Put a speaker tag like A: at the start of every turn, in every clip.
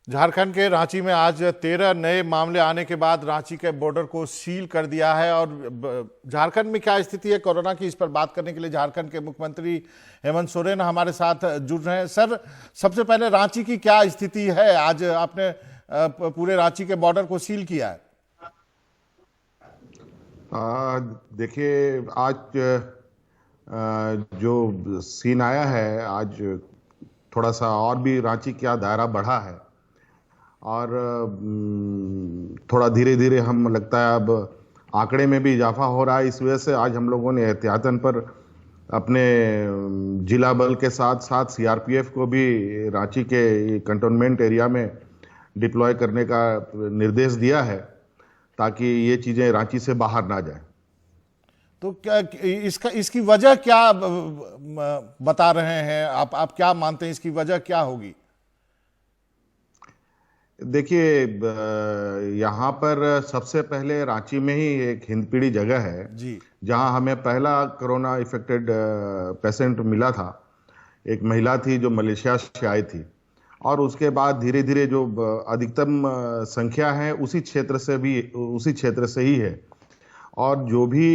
A: झारखंड के रांची में आज 13 नए मामले आने के बाद रांची के बॉर्डर को सील कर दिया है। और झारखंड में क्या स्थिति है कोरोना की, इस पर बात करने के लिए झारखंड के मुख्यमंत्री हेमंत सोरेन हमारे साथ जुड़ रहे हैं। सर, सबसे पहले रांची की क्या स्थिति है? आज आपने पूरे रांची के बॉर्डर को सील किया है।
B: देखिए, आज जो सीन आया है, आज थोड़ा सा और भी रांची का दायरा बढ़ा है और थोड़ा धीरे धीरे हम लगता है अब आंकड़े में भी इजाफा हो रहा है। इस वजह से आज हम लोगों ने एहतियातन पर अपने जिला बल के साथ साथ सीआरपीएफ को भी रांची के कंटोनमेंट एरिया में डिप्लॉय करने का निर्देश दिया है ताकि ये चीज़ें रांची से बाहर ना जाए।
A: तो क्या इसकी वजह क्या बता रहे हैं आप क्या मानते हैं इसकी वजह क्या होगी?
B: देखिए, यहाँ पर सबसे पहले रांची में ही एक हिंदपीढ़ी जगह है
A: जी, जहां
B: जहाँ हमें पहला कोरोना इफेक्टेड पेशेंट मिला था। एक महिला थी जो मलेशिया से आई थी और उसके बाद धीरे धीरे जो अधिकतम संख्या है उसी क्षेत्र से ही है। और जो भी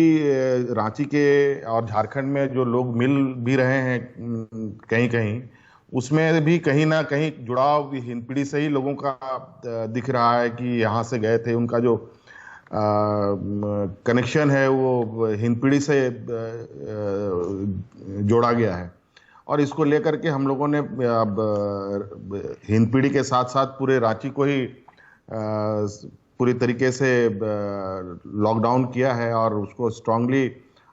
B: रांची के और झारखंड में जो लोग मिल भी रहे हैं कहीं कहीं, उसमें भी कहीं ना कहीं जुड़ाव हिंदपीढ़ी से ही लोगों का दिख रहा है कि यहाँ से गए थे, उनका जो कनेक्शन है वो हिंदपीढ़ी से जोड़ा गया है। और इसको लेकर के हम लोगों ने अब हिंदपीढ़ी के साथ साथ पूरे रांची को ही पूरी तरीके से लॉकडाउन किया है और उसको स्ट्रांगली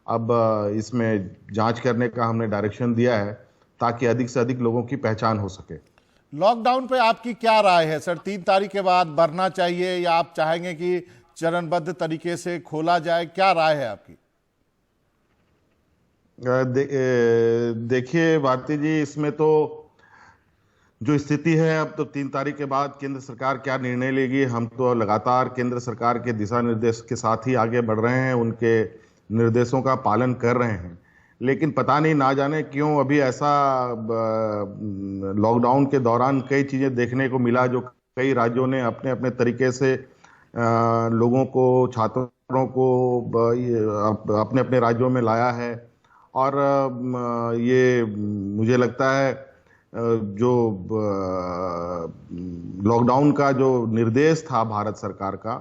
B: अब इसमें जांच करने का हमने डायरेक्शन दिया है ताकि अधिक से अधिक लोगों की पहचान हो सके।
A: लॉकडाउन पे आपकी क्या राय है सर? 3 तारीख के बाद बढ़ना चाहिए या आप चाहेंगे कि चरणबद्ध तरीके से खोला जाए? क्या राय है आपकी?
B: देखिए भारती जी, इसमें तो जो स्थिति है, अब तो 3 तारीख के बाद केंद्र सरकार क्या निर्णय लेगी, हम तो लगातार केंद्र सरकार के दिशा निर्देश के साथ ही आगे बढ़ रहे हैं, उनके निर्देशों का पालन कर रहे हैं। लेकिन पता नहीं, ना जाने क्यों अभी ऐसा लॉकडाउन के दौरान कई चीज़ें देखने को मिला जो कई राज्यों ने अपने अपने तरीके से लोगों को, छात्रों को अपने अपने राज्यों में लाया है। और ये मुझे लगता है जो लॉकडाउन का जो निर्देश था भारत सरकार का,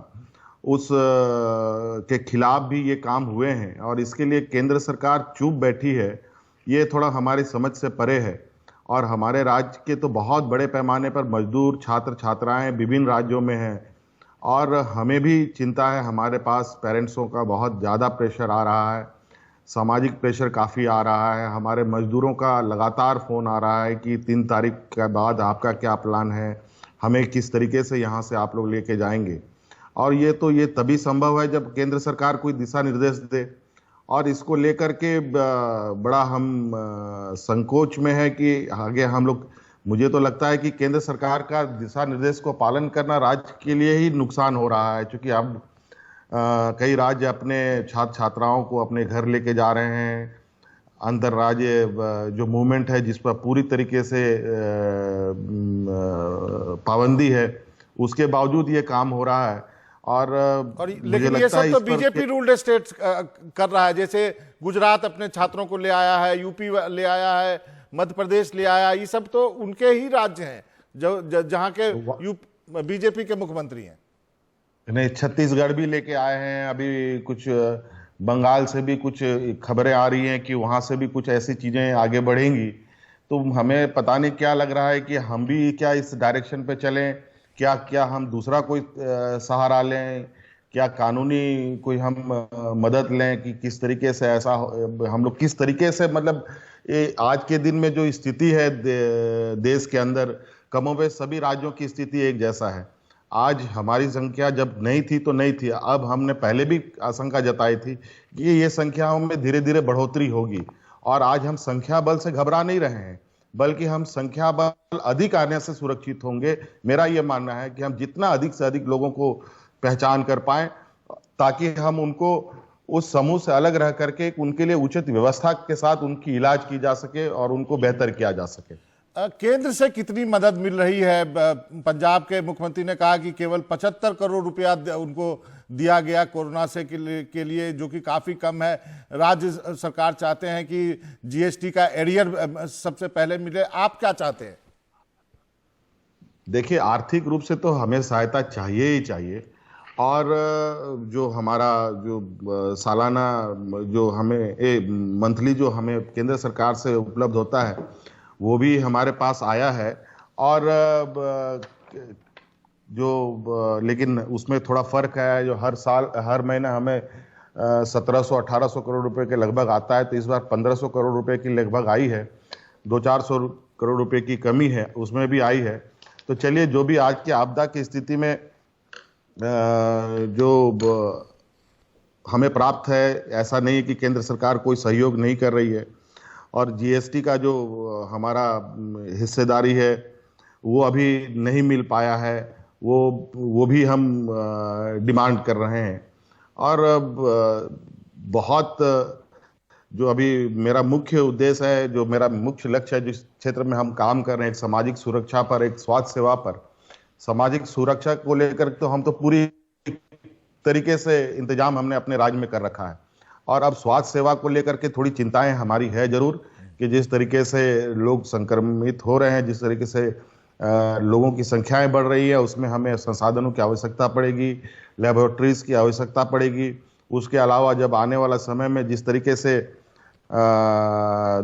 B: उस के खिलाफ भी ये काम हुए हैं और इसके लिए केंद्र सरकार चुप बैठी है, ये थोड़ा हमारी समझ से परे है। और हमारे राज्य के तो बहुत बड़े पैमाने पर मजदूर, छात्र छात्राएं विभिन्न राज्यों में हैं और हमें भी चिंता है। हमारे पास पेरेंट्सों का बहुत ज़्यादा प्रेशर आ रहा है, सामाजिक प्रेशर काफ़ी आ रहा है। हमारे मजदूरों का लगातार फ़ोन आ रहा है कि 3 तारीख के बाद आपका क्या प्लान है, हमें किस तरीके से यहाँ से आप लोग लेके जाएंगे। और ये तभी संभव है जब केंद्र सरकार कोई दिशा निर्देश दे। और इसको लेकर के बड़ा हम संकोच में है कि आगे हम लोग, मुझे तो लगता है कि केंद्र सरकार का दिशा निर्देश को पालन करना राज्य के लिए ही नुकसान हो रहा है, क्योंकि अब कई राज्य अपने छात्र छात्राओं को अपने घर लेके जा रहे हैं। अंतर राज्य जो मूवमेंट है जिस पर पूरी तरीके से पाबंदी है, उसके बावजूद ये काम हो रहा है। और
A: लेकिन ये सब तो बीजेपी रूल्ड स्टेट्स कर रहा है। जैसे गुजरात अपने छात्रों को ले आया है, यूपी ले आया है, मध्य प्रदेश ले आया, ये सब तो उनके ही राज्य हैं जो जहां के बीजेपी के मुख्यमंत्री हैं।
B: नहीं, छत्तीसगढ़ भी लेके आए हैं। अभी कुछ बंगाल से भी कुछ खबरें आ रही हैं कि वहां से भी कुछ ऐसी चीजें आगे बढ़ेंगी। तो हमें पता नहीं क्या लग रहा है कि हम भी क्या इस डायरेक्शन पे चलें, क्या हम दूसरा कोई सहारा लें, क्या कानूनी कोई हम मदद लें कि किस तरीके से ऐसा हम लोग किस तरीके से, मतलब आज के दिन में जो स्थिति है देश के अंदर, कमोबेश सभी राज्यों की स्थिति एक जैसा है। आज हमारी संख्या जब नहीं थी तो नहीं थी, अब हमने पहले भी आशंका जताई थी कि ये संख्याओं में धीरे धीरे बढ़ोतरी होगी। और आज हम संख्या बल से घबरा नहीं रहे हैं, बल्कि हम संख्या बल अधिक आने से सुरक्षित होंगे। मेरा ये मानना है कि हम जितना अधिक से अधिक लोगों को पहचान कर पाएं ताकि हम उनको उस समूह से अलग रह करके उनके लिए उचित व्यवस्था के साथ उनकी इलाज की जा सके और उनको बेहतर किया जा सके।
A: केंद्र से कितनी मदद मिल रही है? पंजाब के मुख्यमंत्री ने कहा कि केवल 75 करोड़ रुपया उनको दिया गया कोरोना से के लिए, जो कि काफी कम है। राज्य सरकार चाहते हैं कि जीएसटी का एरियर सबसे पहले मिले। आप क्या चाहते हैं?
B: देखिए, आर्थिक रूप से तो हमें सहायता चाहिए ही चाहिए, और जो हमारा जो सालाना जो हमें मंथली जो हमें केंद्र सरकार से उपलब्ध होता है वो भी हमारे पास आया है। और लेकिन उसमें थोड़ा फर्क है, जो हर साल हर महीने हमें 1700-1800 करोड़ रुपए के लगभग आता है, तो इस बार 1500 करोड़ रुपए की लगभग आई है। 200-400 करोड़ रुपए की कमी है, उसमें भी आई है। तो चलिए, जो भी आज की आपदा की स्थिति में जो हमें प्राप्त है, ऐसा नहीं है कि केंद्र सरकार कोई सहयोग नहीं कर रही है। और जीएसटी का जो हमारा हिस्सेदारी है वो अभी नहीं मिल पाया है, वो भी हम डिमांड कर रहे हैं। और बहुत जो अभी मेरा मुख्य उद्देश्य है, जो मेरा मुख्य लक्ष्य है, जिस क्षेत्र में हम काम कर रहे हैं, एक सामाजिक सुरक्षा पर, एक स्वास्थ्य सेवा पर। सामाजिक सुरक्षा को लेकर तो हम तो पूरी तरीके से इंतजाम हमने अपने राज्य में कर रखा है, और अब स्वास्थ्य सेवा को लेकर के थोड़ी चिंताएं हमारी है जरूर, कि जिस तरीके से लोग संक्रमित हो रहे हैं, जिस तरीके से लोगों की संख्याएं बढ़ रही है, उसमें हमें संसाधनों की आवश्यकता पड़ेगी, लेबोरेटरीज की आवश्यकता पड़ेगी। उसके अलावा जब आने वाला समय में जिस तरीके से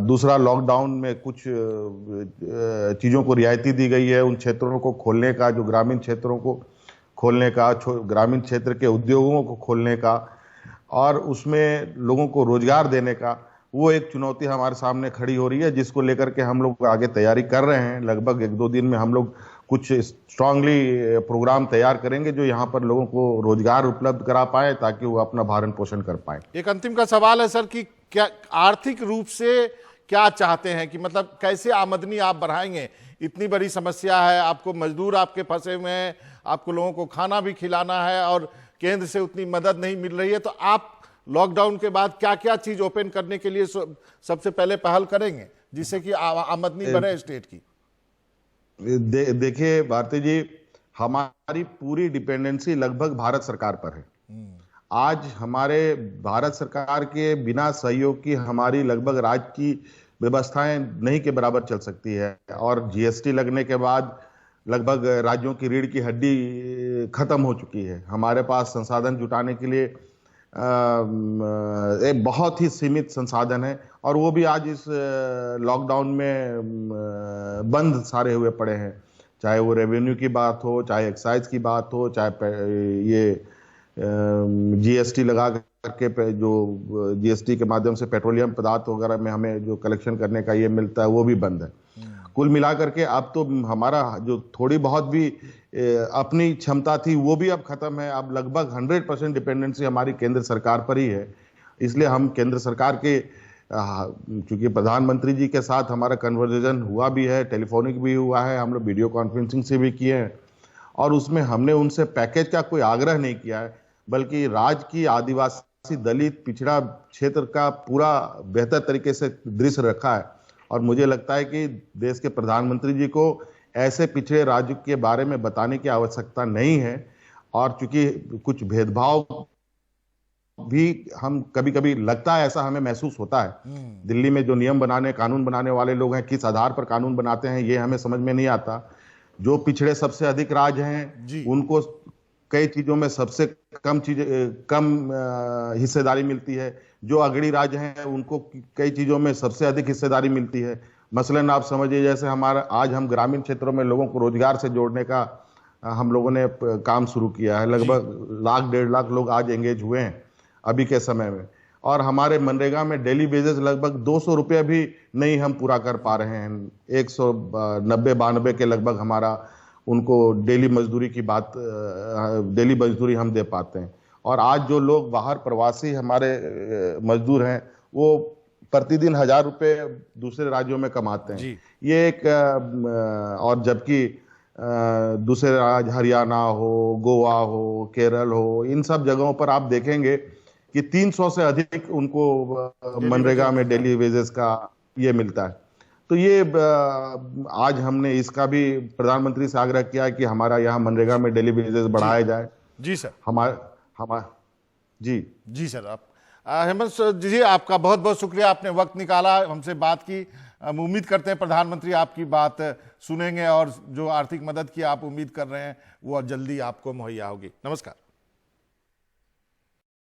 B: दूसरा लॉकडाउन में कुछ चीज़ों को रियायती दी गई है, उन क्षेत्रों को खोलने का, जो ग्रामीण क्षेत्रों को खोलने का, ग्रामीण क्षेत्र के उद्योगों को खोलने का, और उसमें लोगों को रोजगार देने का, वो एक चुनौती हमारे सामने खड़ी हो रही है, जिसको लेकर के हम लोग आगे तैयारी कर रहे हैं। लगभग 1-2 दिन में हम लोग कुछ स्ट्रांगली प्रोग्राम तैयार करेंगे जो यहाँ पर लोगों को रोजगार उपलब्ध करा पाए, ताकि वो अपना भरण पोषण कर पाए।
A: एक अंतिम का सवाल है सर, कि क्या आर्थिक रूप से क्या चाहते हैं, कि मतलब कैसे आमदनी आप बढ़ाएंगे? इतनी बड़ी समस्या है, आपको मजदूर आपके फंसे हुए हैं, आपको लोगों को खाना भी खिलाना है, और केंद्र से उतनी मदद नहीं मिल रही है। तो आप लॉकडाउन के बाद क्या क्या चीज ओपन करने के लिए सबसे पहले पहल करेंगे, जिससे कि आमदनी बढ़े स्टेट की?
B: देखिए भारती जी, हमारी पूरी डिपेंडेंसी लगभग भारत सरकार पर है। आज हमारे भारत सरकार के बिना सहयोग की हमारी लगभग राज्य की व्यवस्थाएं नहीं के बराबर चल सकती है। और जीएसटी लगने के बाद लगभग राज्यों की रीढ़ की हड्डी खत्म हो चुकी है। हमारे पास संसाधन जुटाने के लिए एक बहुत ही सीमित संसाधन है, और वो भी आज इस लॉकडाउन में बंद सारे हुए पड़े हैं। चाहे वो रेवेन्यू की बात हो, चाहे एक्साइज की बात हो, चाहे ये जीएसटी लगा करके जो जीएसटी के माध्यम से पेट्रोलियम पदार्थ वगैरह में हमें जो कलेक्शन करने का ये मिलता है, वो भी बंद है। कुल मिलाकर के अब तो हमारा जो थोड़ी बहुत भी अपनी क्षमता थी वो भी अब खत्म है। अब लगभग 100% डिपेंडेंसी हमारी केंद्र सरकार पर ही है। इसलिए हम केंद्र सरकार के, चूंकि प्रधानमंत्री जी के साथ हमारा कन्वर्सेशन हुआ भी है, टेलीफोनिक भी हुआ है, हम लोग वीडियो कॉन्फ्रेंसिंग से भी किए हैं, और उसमें हमने उनसे पैकेज का कोई आग्रह नहीं किया है, बल्कि राज्य की आदिवासी, दलित, पिछड़ा क्षेत्र का पूरा बेहतर तरीके से दृश्य रखा है। और मुझे लगता है कि देश के प्रधानमंत्री जी को ऐसे पिछड़े राज्य के बारे में बताने की आवश्यकता नहीं है। और चूंकि कुछ भेदभाव भी हम कभी कभी लगता है, ऐसा हमें महसूस होता है। दिल्ली में जो नियम बनाने, कानून बनाने वाले लोग हैं, किस आधार पर कानून बनाते हैं ये हमें समझ में नहीं आता। जो पिछड़े सबसे अधिक राज्य हैं उनको कई चीजों में सबसे कम हिस्सेदारी मिलती है। जो अग्रणी राज्य हैं उनको कई चीजों में सबसे अधिक हिस्सेदारी मिलती है। मसलन आप समझिए, जैसे हमारा आज हम ग्रामीण क्षेत्रों में लोगों को रोजगार से जोड़ने का हम लोगों ने काम शुरू किया है। लगभग 1-1.5 लाख लोग आज एंगेज हुए हैं अभी के समय में। और हमारे मनरेगा में डेली बेसिस लगभग 200 रुपये भी नहीं हम पूरा कर पा रहे हैं। 190-92 के लगभग हमारा उनको डेली मजदूरी की बात, डेली मजदूरी हम दे पाते हैं। और आज जो लोग बाहर प्रवासी हमारे मजदूर हैं, वो प्रतिदिन 1000 रुपये दूसरे राज्यों में कमाते हैं। ये एक, और जबकि दूसरे राज्य हरियाणा हो, गोवा हो, केरल हो, इन सब जगहों पर आप देखेंगे कि 300 से अधिक उनको मनरेगा में डेली वेजेस का ये मिलता है। तो ये आज हमने इसका भी प्रधानमंत्री से आग्रह किया कि हमारा यहाँ मनरेगा में डेली वेजेस बढ़ाया जाए।
A: जी सर।
B: हमारा जी
A: जी सर। आप हेमंत जी, आपका बहुत बहुत शुक्रिया, आपने वक्त निकाला, हमसे बात की। हम उम्मीद करते हैं प्रधानमंत्री आपकी बात सुनेंगे और जो आर्थिक मदद की आप उम्मीद कर रहे हैं वो जल्दी आपको मुहैया होगी। नमस्कार।